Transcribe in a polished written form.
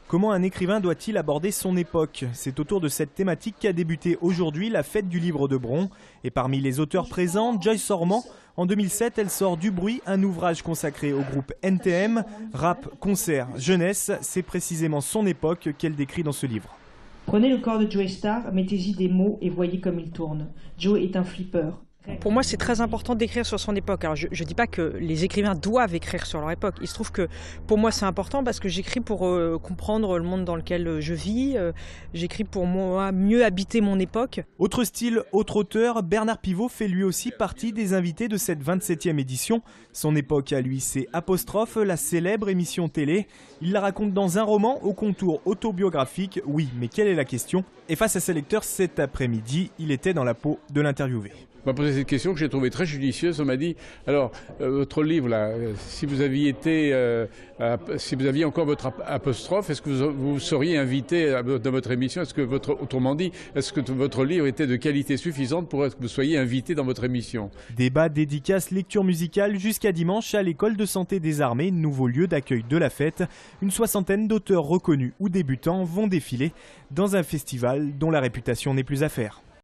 Comment un écrivain doit-il aborder son époque? C'est autour de cette thématique qu'a débuté aujourd'hui la fête du livre de Bron. Et parmi les auteurs présents, Joyce Orman. En 2007, elle sort Du bruit, un ouvrage consacré au groupe NTM. Rap, concert, jeunesse, c'est précisément son époque qu'elle décrit dans ce livre. Prenez le corps de Joe Starr, mettez-y des mots et voyez comme il tourne. Joe est un flipper. Pour moi, c'est très important d'écrire sur son époque. Alors, je ne dis pas que les écrivains doivent écrire sur leur époque. Il se trouve que pour moi, c'est important parce que j'écris pour comprendre le monde dans lequel je vis. J'écris pour moi mieux habiter mon époque. Autre style, autre auteur, Bernard Pivot fait lui aussi partie des invités de cette 27e édition. Son époque à lui, c'est Apostrophe, la célèbre émission télé. Il la raconte dans un roman au contour autobiographique. Oui, mais quelle est la question? Et face à ses lecteurs, cet après-midi, il était dans la peau de l'interviewé. On m'a posé cette question que j'ai trouvée très judicieuse. On m'a dit, alors, votre livre, là, si vous aviez encore votre apostrophe, est-ce que vous seriez invité dans votre émission? Autrement dit, est-ce que votre livre était de qualité suffisante pour que vous soyez invité dans votre émission? Débat, dédicace, lecture musicale jusqu'à dimanche à l'école de santé des armées, nouveau lieu d'accueil de la fête. Une soixantaine d'auteurs reconnus ou débutants vont défiler dans un festival dont la réputation n'est plus à faire.